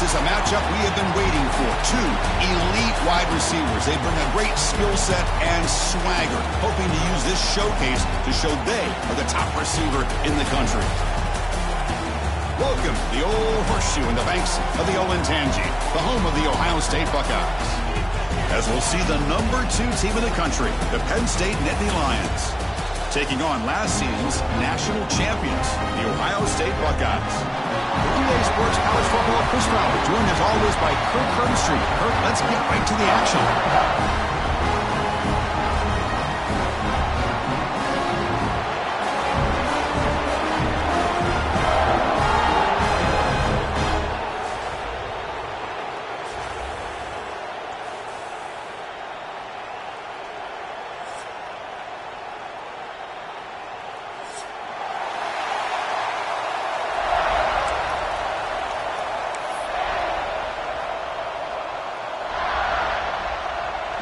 This is a matchup we have been waiting for. Two elite wide receivers. They bring a great skill set and swagger, hoping to use this showcase to show they are the top receiver in the country. Welcome to the old horseshoe in the banks of the Ncaa, the home of the Ohio State Buckeyes. As we'll see the number 2 team in the country, the Penn State Nittany Lions, taking on last season's national champions, the Ohio State Buckeyes. The EA Sports College Football Chris Fowler, joined as always by Kirk Herbstreit. Kirk, let's get right to the action.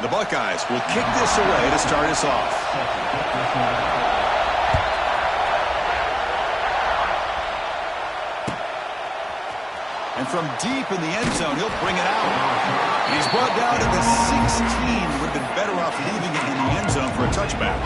The Buckeyes will kick this away to start us off. And from deep in the end zone, he'll bring it out. And he's brought down at the 16. Would have been better off leaving it in the end zone for a touchback.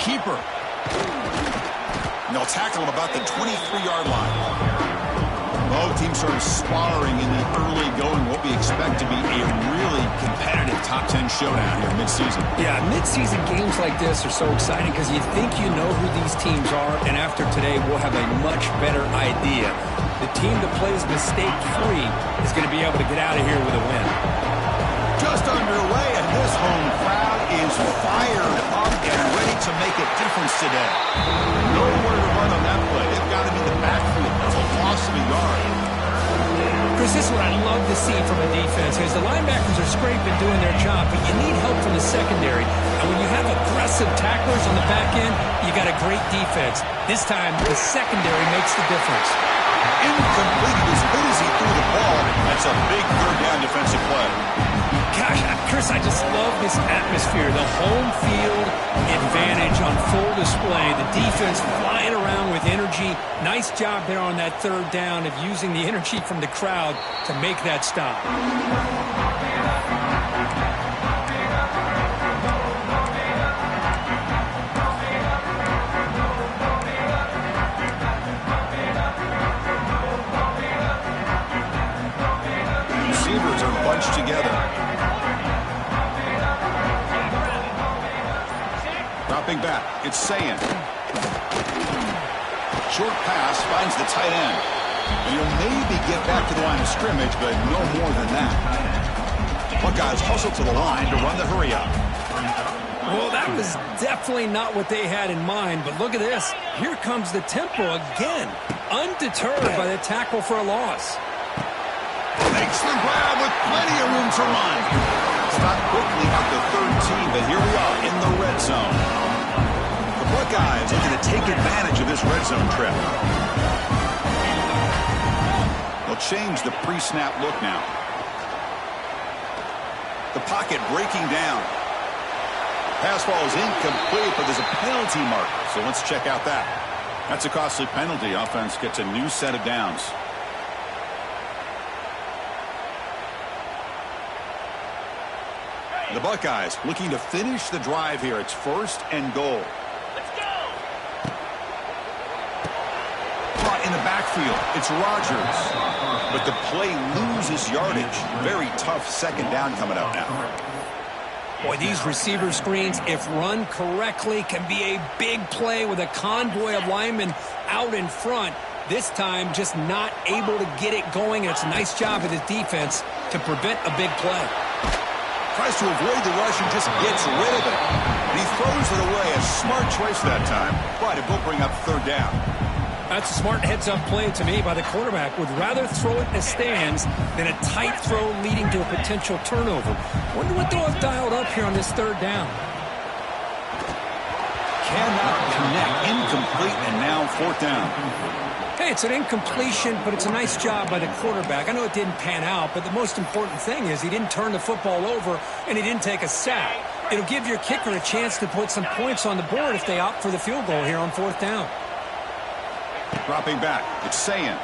Keeper. And they'll tackle him about the 23-yard line. Both teams sort of sparring in the early going. What we expect to be a really competitive top 10 showdown here mid-season. Yeah, mid-season games like this are so exciting because you think you know who these teams are, and after today we'll have a much better idea. The team that plays mistake-free is going to be able to get out of here with a win. Just underway, and this home crowd is fired up and ready to make a difference today. Nowhere to run on that play. They've got him in the backfield. That's a loss of a yard. Chris, this is what I love to see from a defense is the linebackers are scraping, doing their job, but you need help from the secondary. And when you have aggressive tacklers on the back end, you got a great defense. This time, the secondary makes the difference. Incomplete as good as he threw the ball. That's a big third down defensive play. Gosh, Chris, I just love this atmosphere. The home field advantage on full display. The defense flying around with energy. Nice job there on that third down of using the energy from the crowd to make that stop. Receivers are bunched together. Dropping back, it's Ncaa. Short pass finds the tight end. And he'll maybe get back to the line of scrimmage, but no more than that. Buckeyes hustle to the line to run the hurry up. Well, that was definitely not what they had in mind, but look at this. Here comes the tempo again. Undeterred by the tackle for a loss. Makes the grab with plenty of room to run. Stop quickly at the 13, but here we are in the red zone. The Buckeyes looking to take advantage of this red zone trip. They'll change the pre-snap look now. The pocket breaking down. Pass ball is incomplete, but there's a penalty mark. So let's check out that. That's a costly penalty. Offense gets a new set of downs. The Buckeyes looking to finish the drive here. It's 1st and goal. Let's go! Caught in the backfield. It's Rodgers. But the play loses yardage. Very tough second down coming up now. Boy, these receiver screens, if run correctly, can be a big play with a convoy of linemen out in front. This time, just not able to get it going. And it's a nice job of his defense to prevent a big play. Tries to avoid the rush and just gets rid of it. And he throws it away. A smart choice that time, but it will bring up 3rd down. That's a smart heads-up play to me by the quarterback. Would rather throw it in the stands than a tight throw leading to a potential turnover. Wonder what they'll have dialed up here on this 3rd down. cannot connect. Incomplete, and now 4th down. Hey, it's an incompletion, but it's a nice job by the quarterback. I know it didn't pan out, but the most important thing is he didn't turn the football over and he didn't take a sack. It'll give your kicker a chance to put some points on the board if they opt for the field goal here on 4th down. Dropping back, it's Ncaa.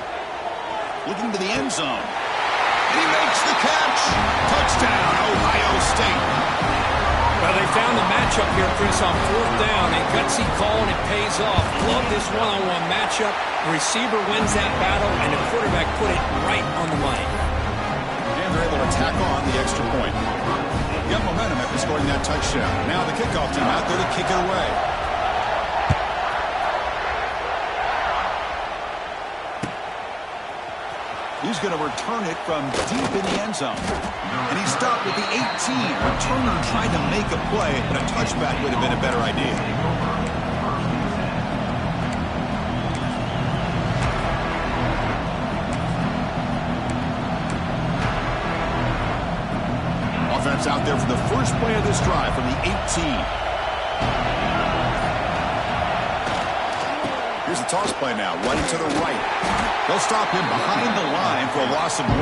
Looking to the end zone. And he makes the catch. Touchdown, Ohio State. Well, they found the matchup here, Chris, on 4th down. A gutsy call, and it pays off. Love this one-on-one matchup. The receiver wins that battle, and the quarterback put it right on the money. And they're able to tack on the extra point. Got momentum after scoring that touchdown. Now the kickoff team out there to kick it away. He's going to return it from deep in the end zone. And he stopped at the 18. Returner tried to make a play, but a touchback would have been a better idea. Offense out there for the first play of this drive from the 18. Here's the toss play now, running to the right. They'll stop him behind the line for a loss of 1.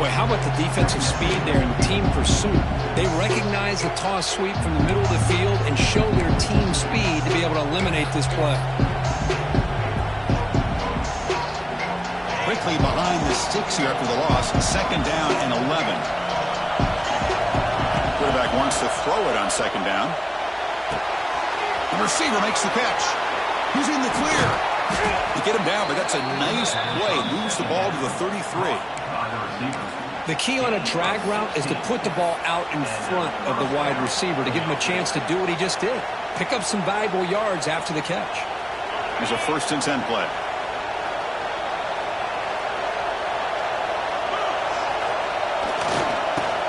Boy, how about the defensive speed there in team pursuit? They recognize the toss sweep from the middle of the field and show their team speed to be able to eliminate this play. Quickly behind the sticks here after the loss. 2nd down and 11. Quarterback wants to throw it on 2nd down. The receiver makes the catch. He's in the clear. You get him down, but that's a nice play. Moves the ball to the 33. The key on a drag route is to put the ball out in front of the wide receiver to give him a chance to do what he just did. Pick up some valuable yards after the catch. Here's a 1st and 10 play.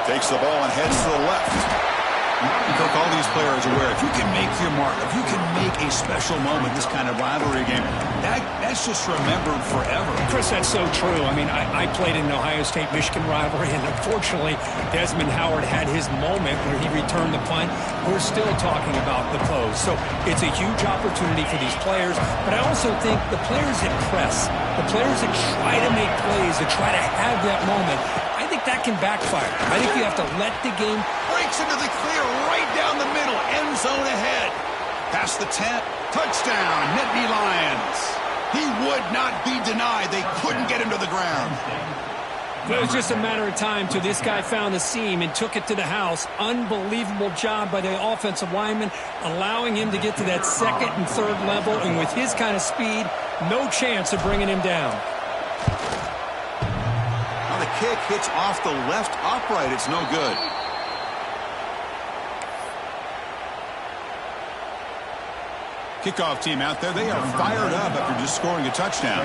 Takes the ball and heads to the left. Coach, all these players are aware if you can make your mark, if you can make a special moment, this kind of rivalry game, that's just remembered forever. Chris, that's so true. I mean, I played in the Ohio State-Michigan rivalry, and unfortunately, Desmond Howard had his moment where he returned the punt. We're still talking about the pose. So it's a huge opportunity for these players, but I also think the players that press, the players that try to make plays, that try to have that moment, I think that can backfire. I think you have to let the game breaks into the clear right down the middle, end zone ahead. Past the 10, touchdown, Nittany Lions. He would not be denied. They couldn't get him to the ground. It was just a matter of time till this guy found the seam and took it to the house. Unbelievable job by the offensive lineman, allowing him to get to that 2nd and 3rd level, and with his kind of speed, no chance of bringing him down. Now the kick hits off the left upright. It's no good. Kickoff team out there, they are fired up after just scoring a touchdown.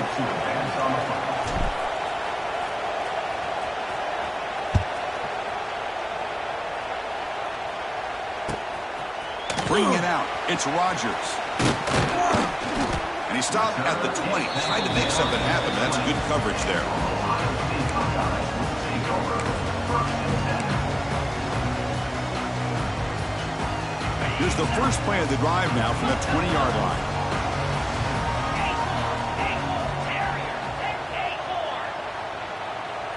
Bringing it out, it's Rodgers. And he stopped at the 20, tried to make something happen, but that's good coverage there. Here's the first play of the drive now from the 20-yard line.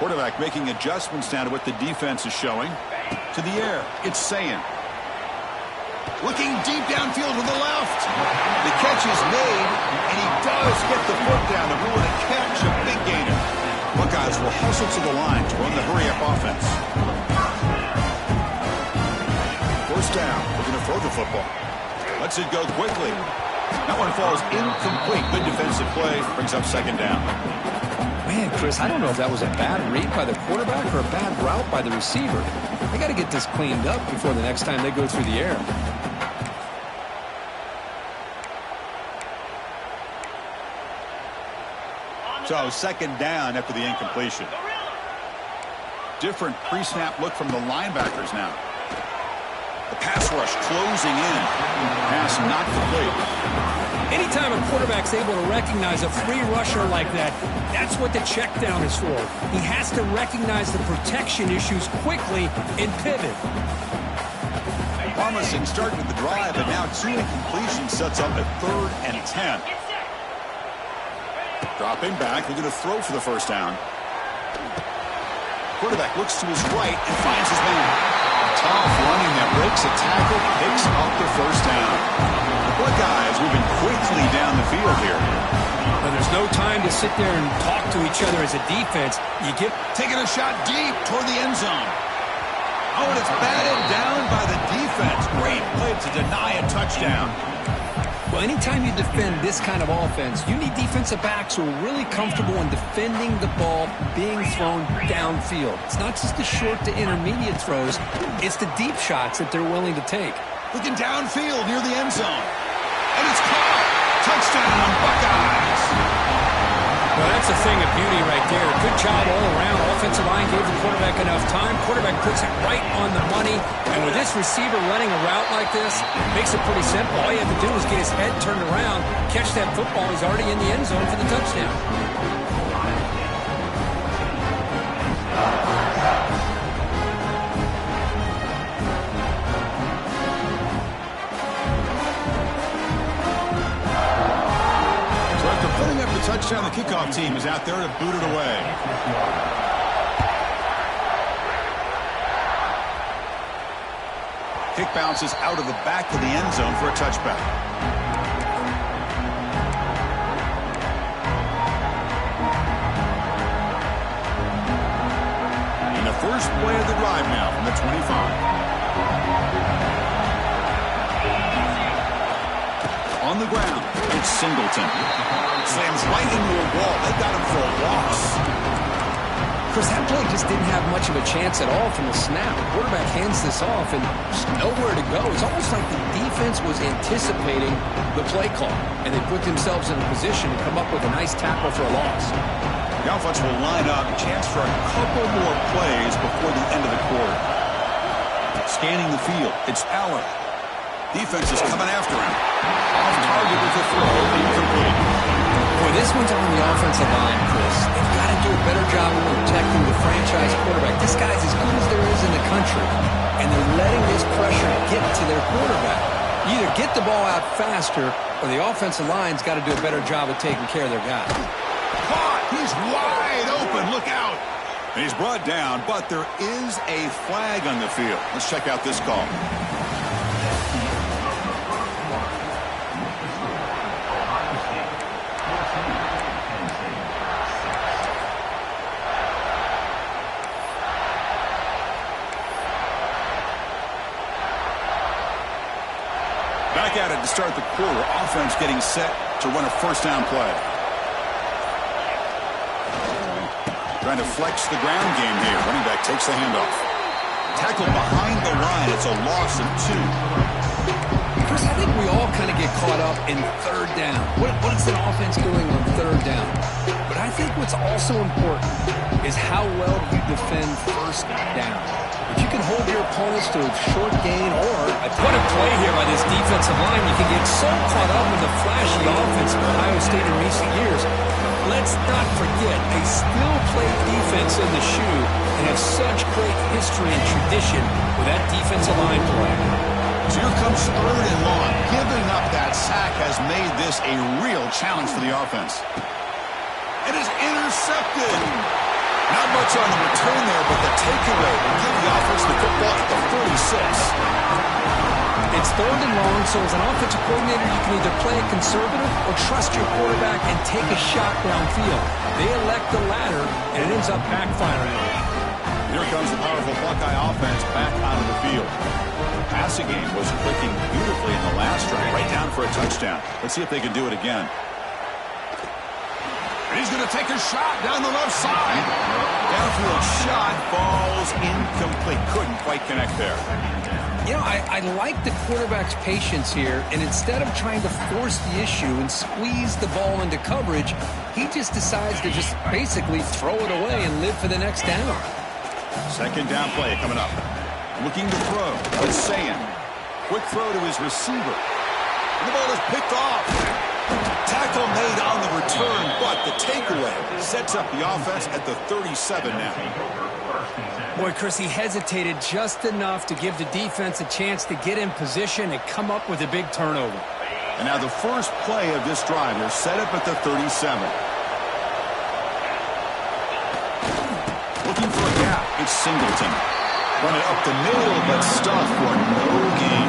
Quarterback making adjustments now to what the defense is showing. To the air, it's Ncaa. Looking deep downfield to the left. The catch is made, and he does get the foot down to ruin a catch, a big gainer. Buckeyes will hustle to the line to run the hurry-up offense. 1st down. We're going to throw the football. Lets it go quickly. That one falls incomplete. Good defensive play. Brings up 2nd down. Man, Chris, I don't know if that was a bad read by the quarterback or a bad route by the receiver. They got to get this cleaned up before the next time they go through the air. So 2nd down after the incompletion. Different pre-snap look from the linebackers now. The pass rush closing in. Pass not complete. Anytime a quarterback's able to recognize a free rusher like that, that's what the check down is for. He has to recognize the protection issues quickly and pivot. promising start with the drive, and now 2 incompletions sets up a 3rd and 10. Dropping back, looking to throw for the first down. Quarterback looks to his right and finds his man. Tough running that breaks a tackle, picks up the first down. The Buckeyes moving quickly down the field here. And there's no time to sit there and talk to each other as a defense. Taking a shot deep toward the end zone. Oh, and it's batted down by the defense. Great play to deny a touchdown. Well, anytime you defend this kind of offense, you need defensive backs who are really comfortable in defending the ball being thrown downfield. It's not just the short to intermediate throws. It's the deep shots that they're willing to take. Looking downfield near the end zone. And it's caught. Touchdown, Buckeyes. Well, that's a thing of beauty right there. Good job all around. Offensive line gave the quarterback enough time. Quarterback puts it right on the money. And with this receiver running a route like this, makes it pretty simple. All you have to do is get his head turned around, catch that football. He's already in the end zone for the touchdown. Putting up the touchdown, the kickoff team is out there to boot it away. Kick bounces out of the back of the end zone for a touchback. And the first play of the drive now from the 25. On the ground, it's Singleton. Slams right into a wall. They got him for a loss. Chris, that play just didn't have much of a chance at all from the snap. The quarterback hands this off and just nowhere to go. It's almost like the defense was anticipating the play call, and they put themselves in a position to come up with a nice tackle for a loss. The offense will line up. Chance for a couple more plays before the end of the quarter. Scanning the field. It's Allen. Defense is coming after him. Off target with the throw. Incomplete. Boy, this one's on the offensive line, Chris. They've got to do a better job of protecting the franchise quarterback. This guy's as good as there is in the country, and they're letting this pressure get to their quarterback. You either get the ball out faster, or the offensive line's got to do a better job of taking care of their guy. Caught! He's wide open. Look out! And he's brought down, but there is a flag on the field. Let's check out this call. Back at it to start the quarter. Offense getting set to run a first down play. Trying to flex the ground game here. Running back takes the handoff. Tackled behind the line. It's a loss of 2. Chris, I think we all kind of get caught up in third down. What is an offense doing on third down? But I think what's also important is how well you defend first down. If you can hold your opponents to a short gain or what a play here by this defensive line. You can get so caught up in the flashy offense of Ohio State in recent years. Let's not forget, they still play defense in the shoe and have such great history and tradition with that defensive line play. So here comes 3rd and long. Giving up that sack has made this a real challenge for the offense. It is intercepted. Not much on the return there, but the takeaway will give the offense the football at the 46. It's 3rd and long, so as an offensive coordinator, you can either play it conservative or trust your quarterback and take a shot downfield. They elect the latter, and it ends up backfiring. Here comes the powerful Buckeye offense back onto the field. The passing game was clicking beautifully in the last drive, right down for a touchdown. Let's see if they can do it again. And he's going to take a shot down the left side. Downfield shot falls incomplete. Couldn't quite connect there. You know, I like the quarterback's patience here, and instead of trying to force the issue and squeeze the ball into coverage, he just decides to just basically throw it away and live for the next down. Second down play coming up. Looking to throw. It's Ncaa. Quick throw to his receiver. And the ball is picked off. Tackle made on the return, but the takeaway sets up the offense at the 37 now. Boy, Chris, he hesitated just enough to give the defense a chance to get in position and come up with a big turnover. And now the first play of this drive is set up at the 37. Looking for a gap. It's Singleton. Run it up the middle, but stuffed for no gain.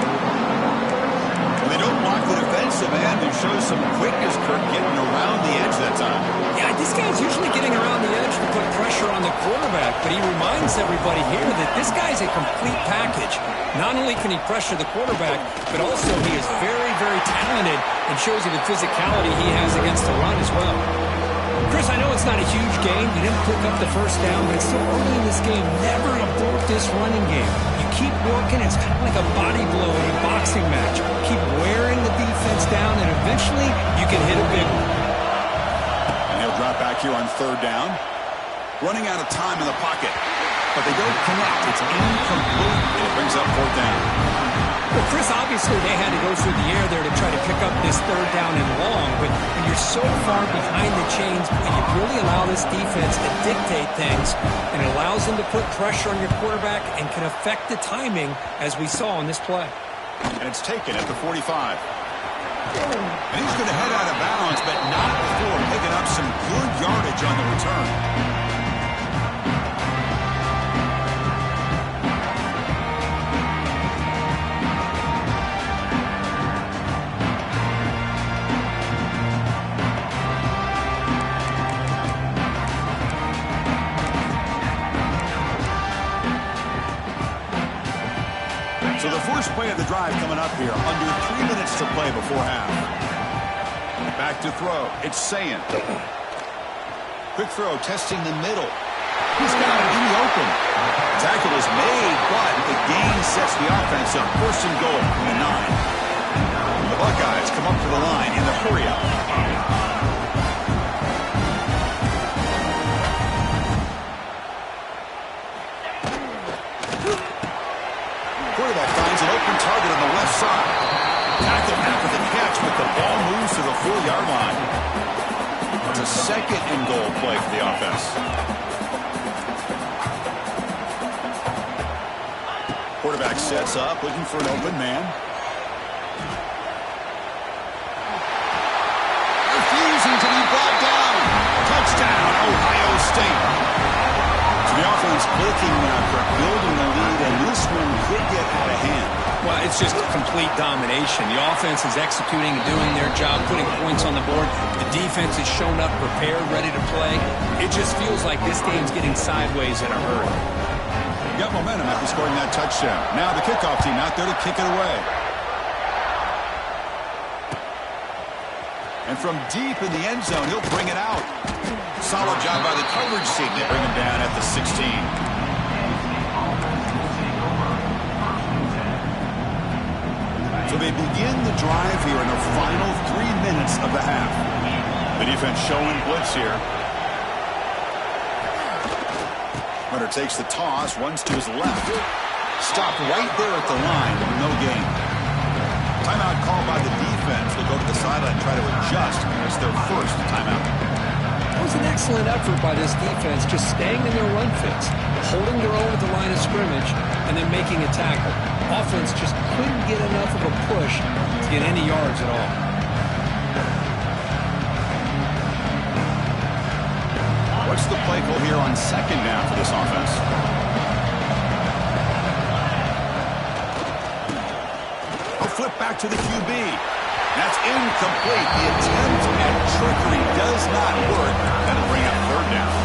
And they don't block the defensive end. They show some quickness, Kirk, getting around the edge that time. Yeah, this guy's usually getting around the edge to put pressure on the quarterback, but he reminds everybody here that this guy's a complete package. Not only can he pressure the quarterback, but also he is very, very talented and shows you the physicality he has against the run as well. Chris, I know it's not a huge game. You didn't pick up the first down, but it's still early in this game. Never abort this running game. You keep working. It's kind of like a body blow in a boxing match. Keep wearing the defense down, and eventually you can hit a big one. And he'll drop back here on third down. Running out of time in the pocket. But they don't connect. It's incomplete, and it brings up fourth down. Well, Chris, obviously they had to go through the air there to try to pick up this third down and long, but when you're so far behind the chains, you really allow this defense to dictate things, and it allows them to put pressure on your quarterback and can affect the timing, as we saw in this play. And it's taken at the 45. And he's going to head out of bounds, but not before picking up some good yardage on the return. So the first play of the drive coming up here, under 3 minutes to play before half. Back to throw. It's Ncaa. Quick throw, testing the middle. He's got it in the open. Tackle is made, but the gain sets the offense up. First and goal from the 9. The Buckeyes come up to the line in the hurry-up. Quarterback finds an open target on the left side. Tackle after the catch, but the ball moves to the 4-yard line. It's a second and goal play for the offense. Quarterback sets up, looking for an open man. Refusing to be brought down. Touchdown, Ohio State. So the offense clicking now, building a lead, and this one could get out of hand. Well, it's just complete domination. The offense is executing and doing their job, putting points on the board. The defense has shown up, prepared, ready to play. It just feels like this game's getting sideways in a hurry. Got momentum after scoring that touchdown. Now the kickoff team out there to kick it away. And from deep in the end zone, he'll bring it out. Solid job by the coverage team. They bring him down at the 16. So they begin the drive here in the final 3 minutes of the half. The defense showing blitz here. Runner takes the toss, runs to his left. Stopped right there at the line, no gain. Timeout called by the defense. They'll go to the sideline and try to adjust. It's their first timeout. It was an excellent effort by this defense, just staying in their run fits, holding their own at the line of scrimmage, and then making a tackle. Offense just couldn't get enough of a push to get any yards at all. What's the play call here on second down for this offense? A flip back to the QB. That's incomplete. The attempt at trickery does not work. That'll bring up third down.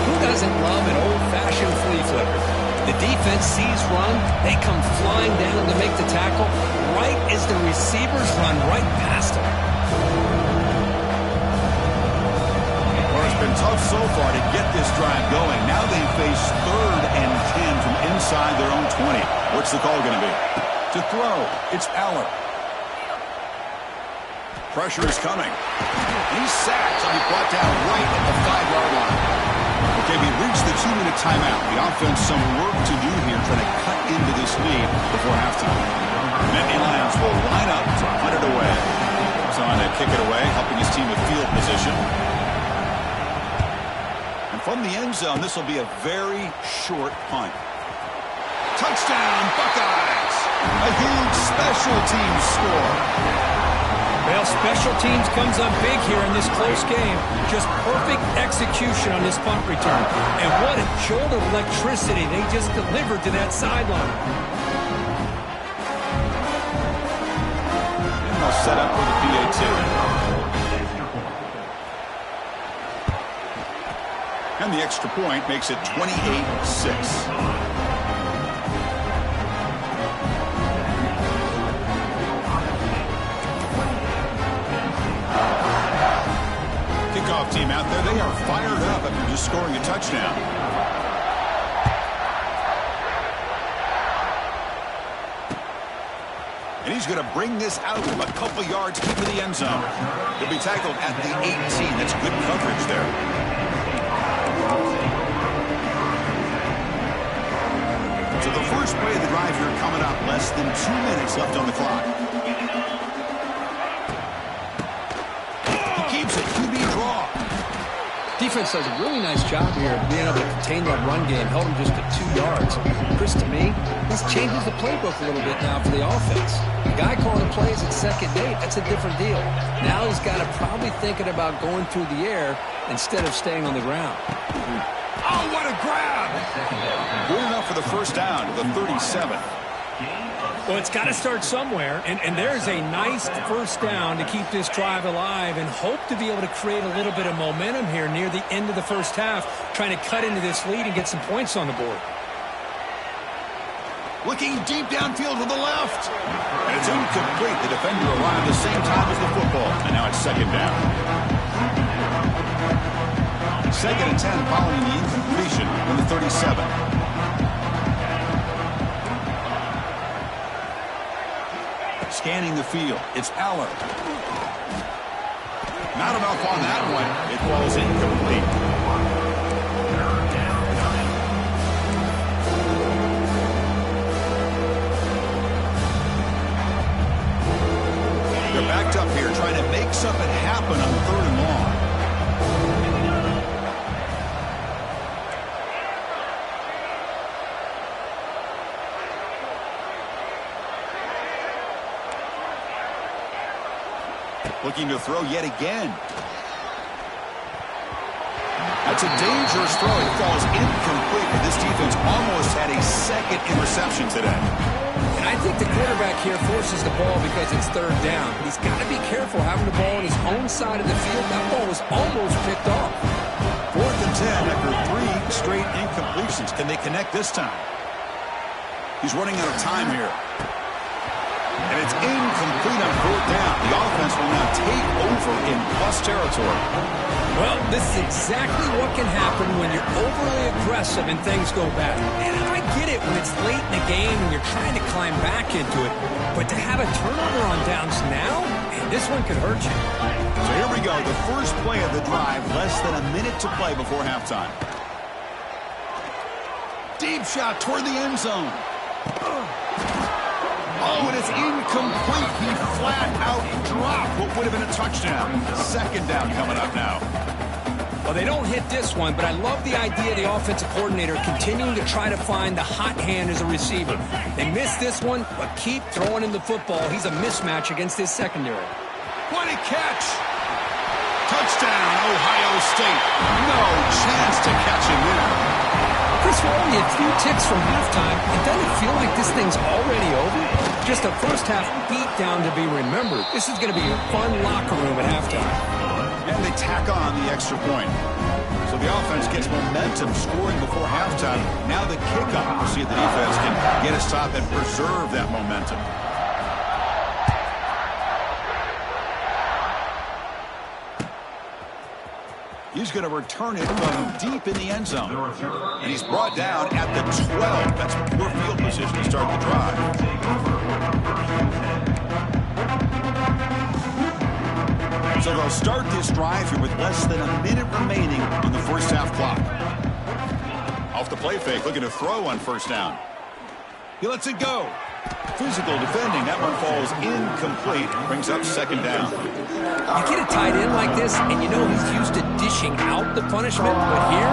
Who doesn't love an old-fashioned flea flipper? The defense sees run. They come flying down to make the tackle right as the receivers run right past them. Well, it's been tough so far to get this drive going. Now they face 3rd and 10 from inside their own 20. What's the call going to be? To throw, it's Allen. Pressure is coming. He's sacked. He'll be brought down right at the 5-yard line. Okay, we reached the 2-minute timeout. The offense some work to do here, trying to cut into this lead before halftime. Nittany Lions will line up to put it away. So on to kick it away, helping his team with field position. And from the end zone, this will be a very short punt. Touchdown, Buckeyes! A huge special teams score. Well, special teams comes up big here in this close game. Just perfect execution on this punt return. And what a jolt of electricity they just delivered to that sideline. And they'll set up for the PAT. And the extra point makes it 28-6. Team out there, they are fired up after just scoring a touchdown. And he's going to bring this out from a couple yards into the end zone. He'll be tackled at the 18. That's good coverage there. So the first play of the drive here coming up, less than 2 minutes left on the clock. He keeps it, QB draw. Defense does a really nice job here of being able to contain that run game. Held him just to 2 yards. Chris, to me, this changes the playbook a little bit now for the offense. The guy calling plays at second and 8, that's a different deal. Now he's got to probably thinking about going through the air instead of staying on the ground. Oh, what a grab! Good enough for the first down to the 37. Well, it's got to start somewhere, and there's a nice first down to keep this drive alive and hope to be able to create a little bit of momentum here near the end of the first half, trying to cut into this lead and get some points on the board. Looking deep downfield to the left. And it's incomplete. The defender arrived at the same time as the football, and now it's second down. 2nd and 10 following the incompletion from the 37. Scanning the field, it's Aller. Not enough on that one. It falls incomplete. They're backed up here trying to make something happen on 3rd and long. Looking to throw yet again. That's a dangerous throw. It falls incomplete, but this defense almost had a second interception today. And I think the quarterback here forces the ball because it's 3rd down. But he's got to be careful having the ball on his own side of the field. That ball was almost picked off. 4th and 10 after 3 straight incompletions. Can they connect this time? He's running out of time here. And it's incomplete on 4th down. The offense will now take over in plus territory. Well, this is exactly what can happen when you're overly aggressive and things go bad. And I get it when it's late in the game and you're trying to climb back into it. But to have a turnover on downs now, man, this one could hurt you. So here we go. The first play of the drive, less than a minute to play before halftime. Deep shot toward the end zone. Oh, and it's incomplete. He flat out dropped what would have been a touchdown. 2nd down coming up now. Well, they don't hit this one, but I love the idea of the offensive coordinator continuing to try to find the hot hand as a receiver. They missed this one, but keep throwing him the football. He's a mismatch against his secondary. What a catch! Touchdown, Ohio State. No chance to catch him there. Chris, we're only a few ticks from halftime. It doesn't feel like this thing's already over. Just a first-half beatdown to be remembered. This is going to be a fun locker room at halftime. And they tack on the extra point. So the offense gets momentum scoring before halftime. Now the kickoff. We'll see if the defense can get a stop and preserve that momentum. He's going to return it from deep in the end zone. And he's brought down at the 12. That's poor field position to start the drive. So they'll start this drive here with less than a minute remaining on the first half clock. Off the play fake, looking to throw on 1st down. He lets it go. Physical defending. That one falls incomplete. Brings up second down. You get a tight end like this, and you know he's used to dishing out the punishment, but here,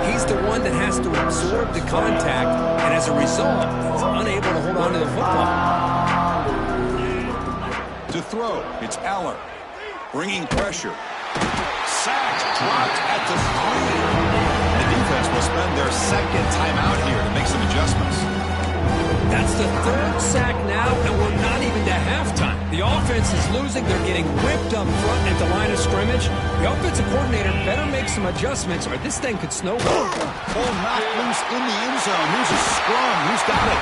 he's the one that has to absorb the contact, and as a result, he's unable to hold on to the football. To throw, it's Aller. Bringing pressure. Sacked, dropped at the 3. The defense will spend their second timeout here to make some adjustments. That's the third sack now, and we're not even to halftime. The offense is losing. They're getting whipped up front at the line of scrimmage. The offensive coordinator better make some adjustments, or this thing could snowball. Ball knocked loose in the end zone. Here's a scrum. Who's got it?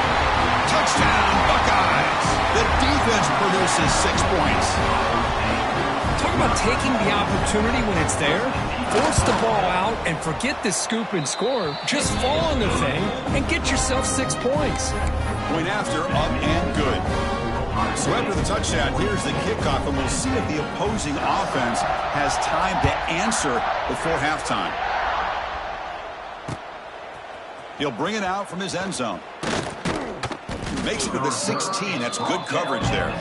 Touchdown, Buckeyes. The defense produces 6 points. Talk about taking the opportunity when it's there. Force the ball out and forget the scoop and score. Just fall on the thing and get yourself 6 points. Point after, up and good. So after the touchdown, here's the kickoff, and we'll see if the opposing offense has time to answer before halftime. He'll bring it out from his end zone. Makes it to the 16. That's good coverage there.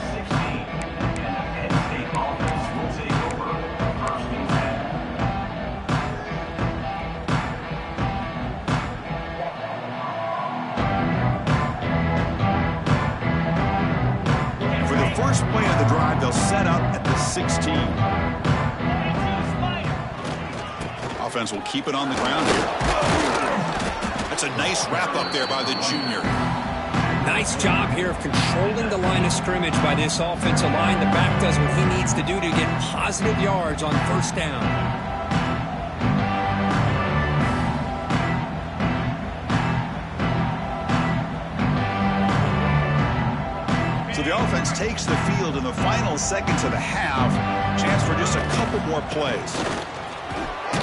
First play of the drive, they'll set up at the 16. Offense will keep it on the ground here. That's a nice wrap up there by the junior. Nice job here of controlling the line of scrimmage by this offensive line. The back does what he needs to do to get positive yards on first down. So the offense takes the field in the final seconds of the half. Chance for just a couple more plays.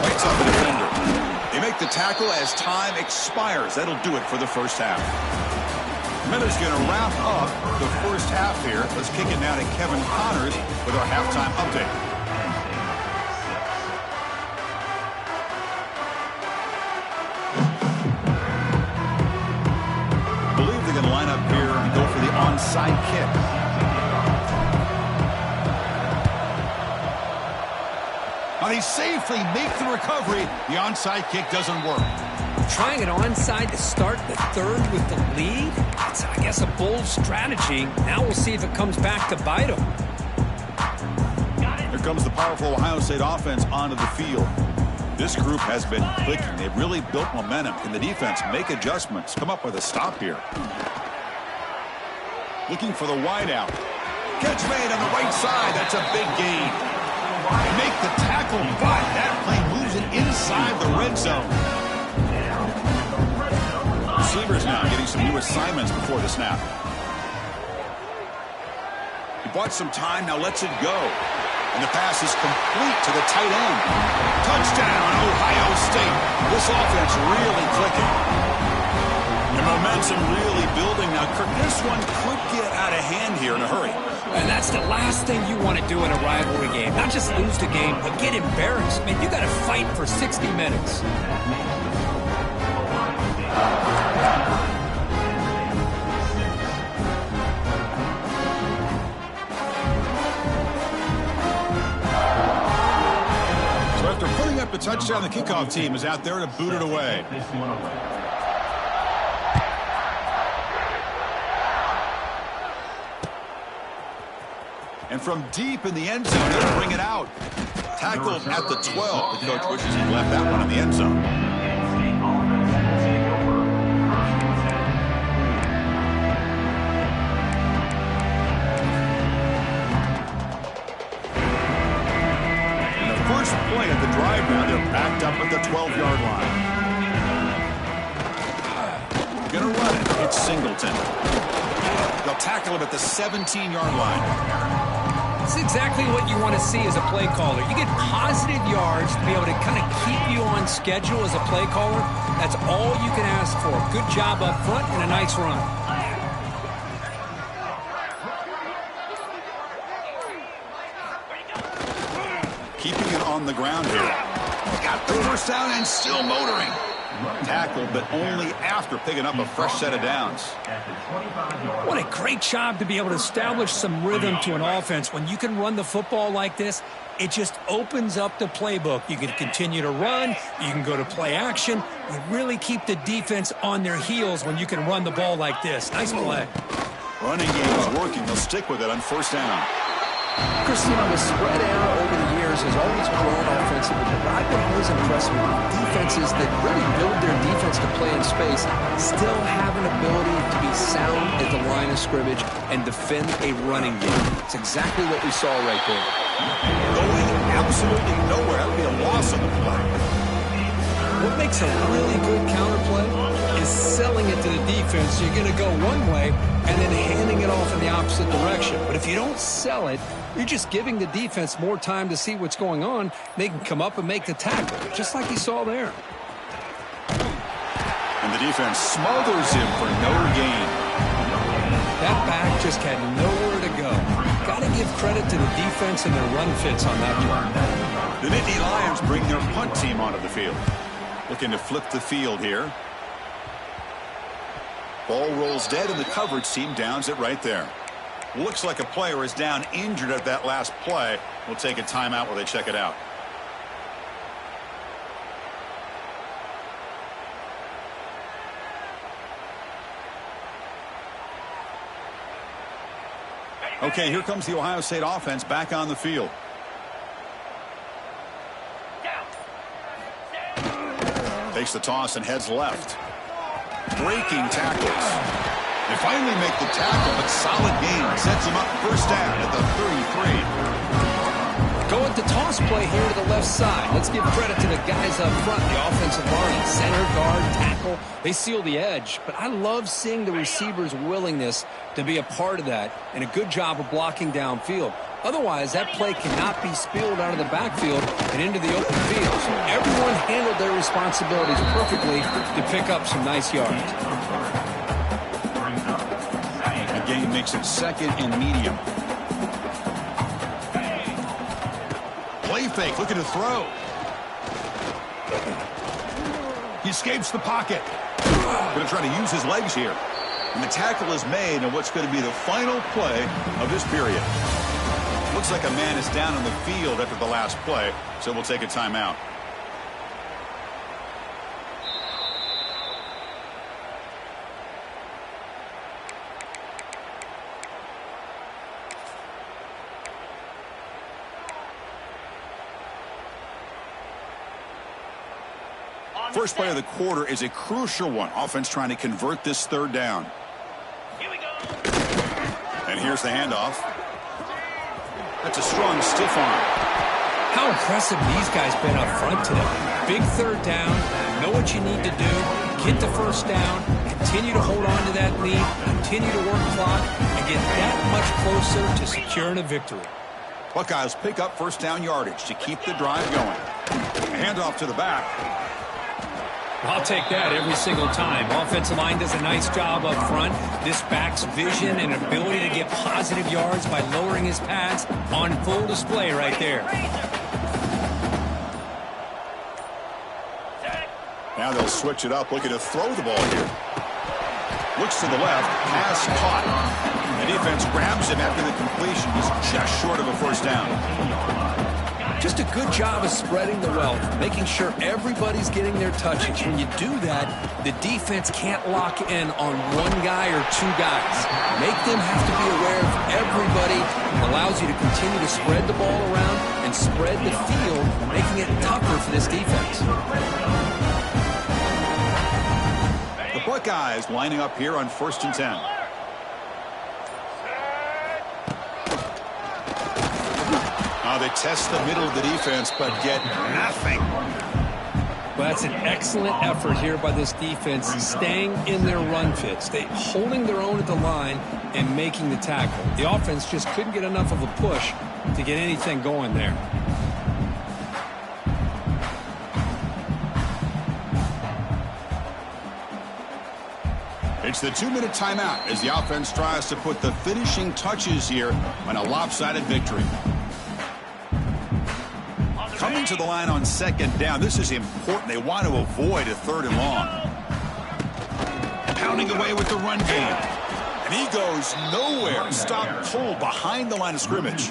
Lights up the defender. They make the tackle as time expires. That'll do it for the first half. Miller's going to wrap up the first half here. Let's kick it now to Kevin Connors with our halftime update. Going to line up here and go for the onside kick. Now they safely make the recovery. The onside kick doesn't work. Trying it onside to start the third with the lead? It's, I guess, a bold strategy. Now we'll see if it comes back to bite them. Here comes the powerful Ohio State offense onto the field. This group has been clicking. They've really built momentum. Can the defense make adjustments? Come up with a stop here. Looking for the wideout. Catch made on the right side. That's a big gain. They make the tackle, but that play moves it inside the red zone. Receivers now getting some new assignments before the snap. He bought some time, now lets it go. And the pass is complete to the tight end. Touchdown, Ohio State. This offense really clicking. The momentum really building now. Kirk, this one could get out of hand here in a hurry. And that's the last thing you want to do in a rivalry game. Not just lose the game, but get embarrassed. Man, you got to fight for 60 minutes. After putting up the touchdown, the kickoff team is out there to boot it away. And from deep in the end zone, they'll bring it out. Tackled at the 12. The coach wishes he left that one in the end zone. Play at the drive now. They're backed up at the 12-yard line. Gonna run it. It's Singleton. They'll tackle him at the 17-yard line. That's exactly what you want to see as a play caller. You get positive yards to be able to kind of keep you on schedule as a play caller. That's all you can ask for. Good job up front and a nice run. Keeping it on the ground here. Got the first down and still motoring. Tackled, but only after picking up a fresh set of downs. What a great job to be able to establish some rhythm to an offense. When you can run the football like this, it just opens up the playbook. You can continue to run. You can go to play action. You really keep the defense on their heels when you can run the ball like this. Nice play. Running game is working. They'll stick with it on first down. Chris, the spread era over the years has always grown offensively, but I've been always impressed with defenses that really build their defense to play in space, still have an ability to be sound at the line of scrimmage and defend a running game. It's exactly what we saw right there. Going absolutely nowhere. That would be a loss on the play. What makes a really good counterplay is selling it to the defense. You're going to go one way and then handing it off in the opposite direction. But if you don't sell it, you're just giving the defense more time to see what's going on. They can come up and make the tackle, just like you saw there. And the defense smothers him for no gain. That back just had nowhere to go. Got to give credit to the defense and their run fits on that play. The Nittany Lions bring their punt team onto the field. Looking to flip the field here. Ball rolls dead, and the coverage team downs it right there. Looks like a player is down injured at that last play. We'll take a timeout while they check it out. Okay, here comes the Ohio State offense back on the field. Takes the toss and heads left. Breaking tackles. They finally make the tackle, but solid gain sets him up first down at the 33. Go with the toss play here to the left side. Let's give credit to the guys up front, the offensive line, center, guard, tackle. They seal the edge, but I love seeing the receiver's willingness to be a part of that and a good job of blocking downfield. Otherwise, that play cannot be spilled out of the backfield and into the open field. So everyone handled their responsibilities perfectly to pick up some nice yards. The game makes it second and medium. Play fake, looking to throw. He escapes the pocket. Going to try to use his legs here. And the tackle is made on what's going to be the final play of this period. Looks like a man is down on the field after the last play, so we'll take a timeout. First play of the quarter is a crucial one. Offense trying to convert this third down. Here we go. And here's the handoff. That's a strong stiff arm. How impressive these guys been up front today. Big third down, know what you need to do, get the first down, continue to hold on to that lead, continue to work clock, and get that much closer to securing a victory. Buckeyes pick up first down yardage to keep the drive going. A handoff to the back. I'll take that every single time. Offensive line does a nice job up front. This back's vision and ability to get positive yards by lowering his pads on full display right there. Now they'll switch it up, looking to throw the ball here. Looks to the left, pass caught. The defense grabs him after the completion. He's just short of a first down. Just a good job of spreading the wealth, making sure everybody's getting their touches. When you do that, the defense can't lock in on one guy or two guys. Make them have to be aware of everybody. It allows you to continue to spread the ball around and spread the field, making it tougher for this defense. The Buckeyes lining up here on 1st and 10. They test the middle of the defense, but get nothing. Well, that's an excellent effort here by this defense, staying in their run fits. They holding their own at the line and making the tackle. The offense just couldn't get enough of a push to get anything going there. It's the 2-minute timeout as the offense tries to put the finishing touches here on a lopsided victory. Coming to the line on second down. This is important. They want to avoid a 3rd and long. Pounding away with the run game. And he goes nowhere. Stop pulled behind the line of scrimmage.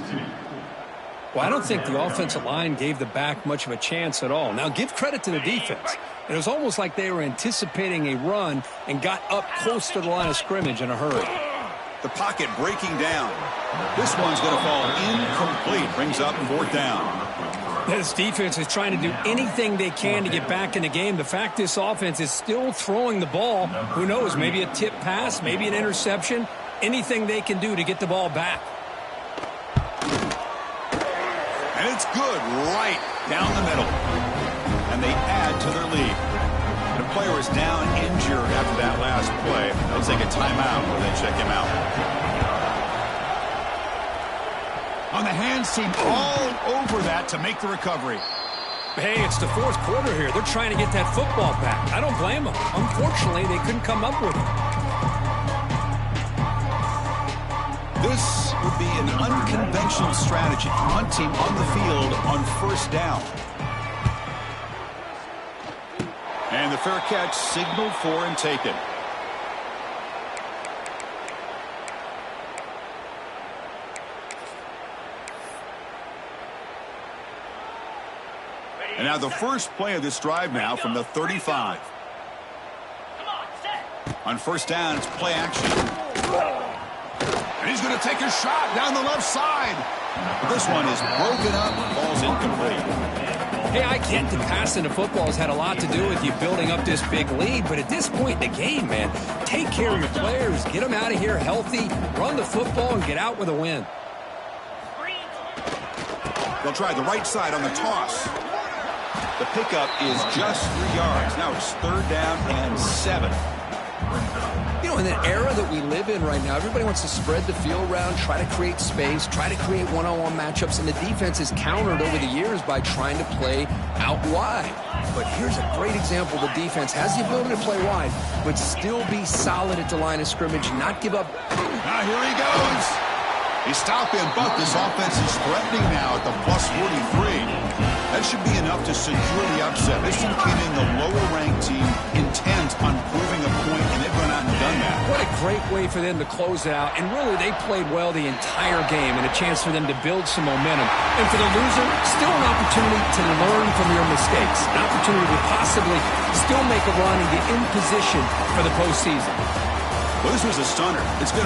Well, I don't think the offensive line gave the back much of a chance at all. Now, give credit to the defense. It was almost like they were anticipating a run and got up close to the line of scrimmage in a hurry. The pocket breaking down. This one's going to fall incomplete. Brings up 4th down. This defense is trying to do anything they can to get back in the game. The fact this offense is still throwing the ball, who knows, maybe a tip pass, maybe an interception, anything they can do to get the ball back. And it's good right down the middle. And they add to their lead. The player is down injured after that last play. They'll take a timeout when they check him out. On the hands team all over that to make the recovery. Hey, it's the 4th quarter here. They're trying to get that football back. I don't blame them. Unfortunately, they couldn't come up with it. This would be an unconventional strategy. One team on the field on 1st down. And the fair catch signaled for and taken. And now the first play of this drive now from the 35. On 1st down, it's play action. And he's going to take a shot down the left side. But this one is broken up. Ball's incomplete. Hey, I get that passing the football has had a lot to do with you building up this big lead, but at this point in the game, man, take care of your players, get them out of here healthy, run the football, and get out with a win. They'll try the right side on the toss. The pickup is just 3 yards. Now it's 3rd down and 7. You know, in the era that we live in right now, everybody wants to spread the field around, try to create space, try to create one-on-one matchups, and the defense is countered over the years by trying to play out wide. But here's a great example. The defense has the ability to play wide, but still be solid at the line of scrimmage, not give up. Now here he goes. He stopped him, but this offense is threatening now at the plus 43. That should be enough to secure the upset. This team came in the lower-ranked team intent on proving a point, and they've gone out and done that. What a great way for them to close it out. And really, they played well the entire game and a chance for them to build some momentum. And for the loser, still an opportunity to learn from your mistakes. An opportunity to possibly still make a run and get in position for the postseason. Well, this was a stunner. It's been